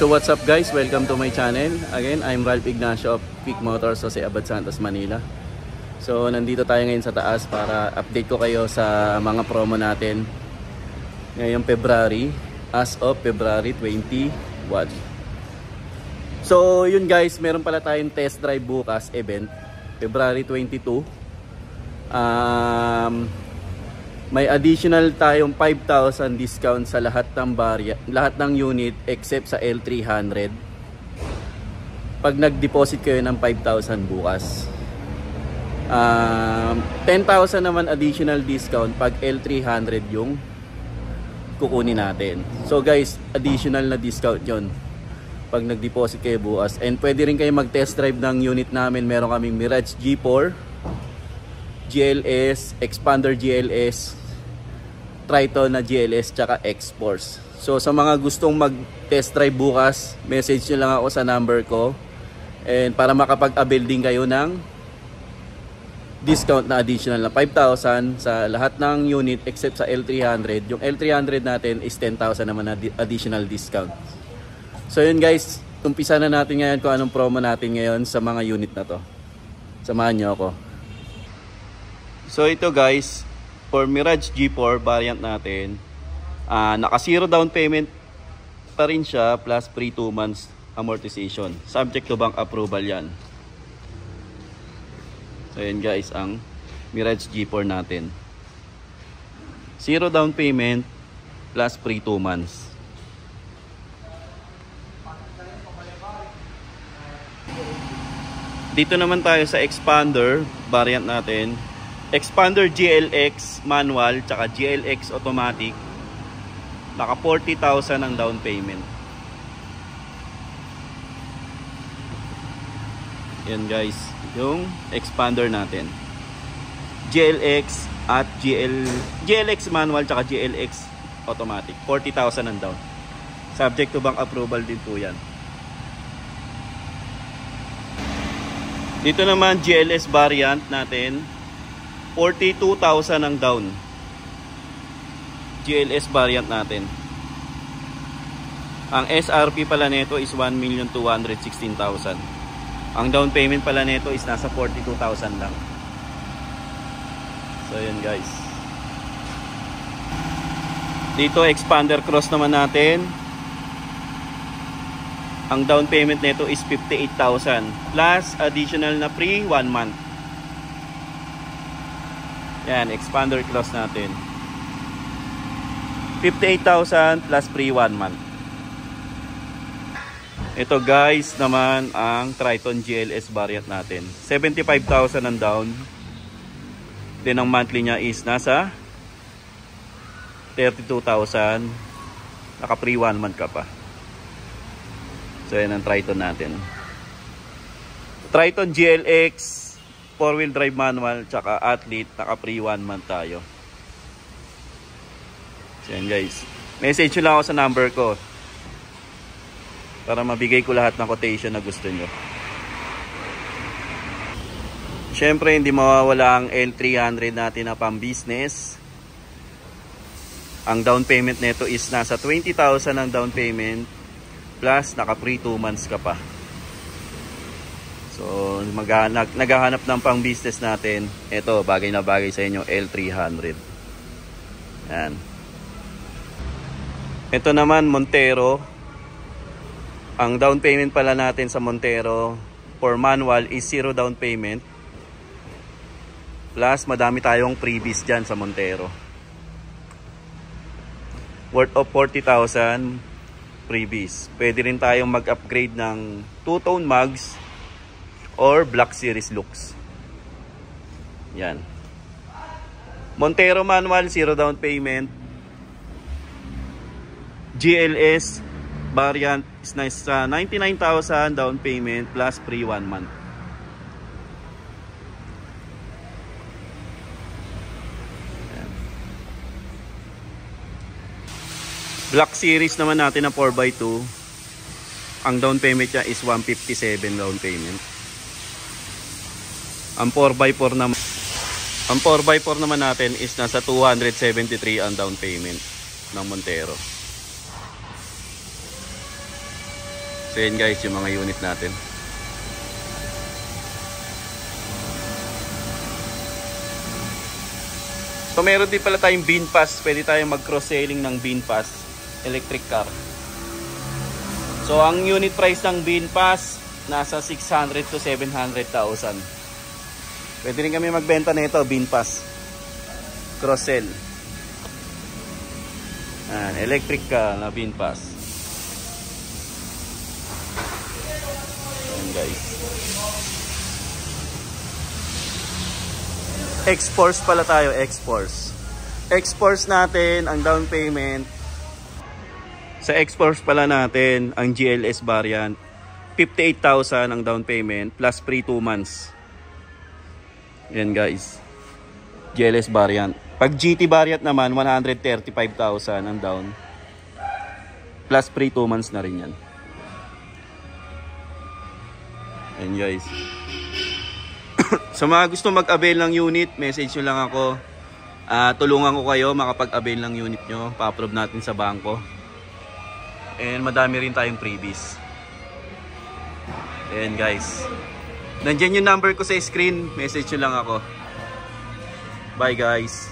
So what's up guys, welcome to my channel. Again, I'm Ralph Ignacio of Quick Motors, Jose Abad Santos, Manila. So nandito tayo ngayon sa taas para update ko kayo sa mga promo natin ngayong February, as of February 21. So yun guys, meron pala tayong test drive bukas event, February 22. May additional tayong 5,000 discount sa lahat ng unit except sa L300 pag nag-deposit kayo ng 5,000 bukas. 10,000 naman additional discount pag L300 yung kukunin natin. So guys, additional na discount yon pag nag-deposit kayo bukas. And pwede rin kayo mag-test drive ng unit namin. Meron kaming Mirage G4, GLS, Expander GLS, Triton na GLS, tsaka X-Force. So sa mga gustong mag-test drive bukas, message nyo lang ako sa number ko. And para makapag-avail din kayo ng discount na additional na 5,000 sa lahat ng unit except sa L300. Yung L300 natin is 10,000 naman na additional discount. So yun guys, umpisa na natin ngayon kung anong promo natin ngayon sa mga unit na to. Samahan nyo ako. So ito guys, for Mirage G4 variant natin, naka 0 down payment pa rin siya plus free 2 months amortization. Subject to bank approval yan. So yan guys ang Mirage G4 natin. 0 down payment plus free 2 months. Dito naman tayo sa Expander variant natin. Expander GLX manual tsaka GLX automatic, naka 40,000 ang down payment. Yan guys, yung Expander natin. GLX at GLX manual tsaka GLX automatic, 40,000 ang down. Subject to bank approval din po yan. Dito naman GLS variant natin, 42,000 ang down. GLS variant natin. Ang SRP pala nito is 1,216,000. Ang down payment pala nito is nasa 42,000 lang. So yun guys. Dito Expander Cross naman natin. Ang down payment nito is 58,000 plus additional na free 1 month. Yan, Expander Cross natin. 58,000 plus free 1 month. Ito guys naman ang Triton GLS variant natin. 75,000 ang down. Then ang monthly niya is nasa 32,000. Naka free 1 month ka pa. So yan ang Triton natin. Triton GLX 4-wheel drive manual tsaka Athlete, naka free 1 month tayo. So yan guys, message nyo lang ako sa number ko para mabigay ko lahat ng quotation na gusto nyo. Syempre hindi mawawala ang L300 natin na pang business. Ang down payment nito is nasa 20,000 ang down payment plus naka free 2 months ka pa. So naghahanap ng pang business natin, ito bagay na bagay sa inyo, L300. Yan. Ito naman Montero. Ang down payment pala natin sa Montero for manual is 0 down payment plus madami tayong freebies dyan sa Montero worth of 40,000 freebies. Pwede rin tayong mag-upgrade ng 2-tone mags or Black Series looks. Yan. Montero manual, 0 down payment. GLS variant is nasa 99,000 down payment plus free 1 month. Yan. Black Series naman natin na 4x2. Ang down payment niya is 157 down payment. Ang 4x4 naman natin is nasa 273 ang down payment ng Montero. So yan guys, yung mga unit natin. So meron din pala tayong VinFast. Pwede tayong mag-cross-selling ng VinFast electric car. So ang unit price ng VinFast nasa 600 to 700,000. Pwede rin kami magbenta nito, VinFast. Cross-sell. Electric car na VinFast. Ayan guys. X-Force pala tayo, X-Force. X-Force natin, ang down payment. Sa X-Force pala natin, ang GLS variant, 58,000 ang down payment plus free 2 months. Yan guys. GLS variant. Pag GT variant naman, 135,000 ang down. Plus free 2 months na rin yan. Yan guys. Sa mga gusto mag-avail ng unit, message nyo lang ako. Tulungan ko kayo makapag-avail ng unit nyo. Pa-approve natin sa bangko. And madami rin tayong freebies. Ayan guys. Nandiyan yung number ko sa screen. Message nyo lang ako. Bye guys.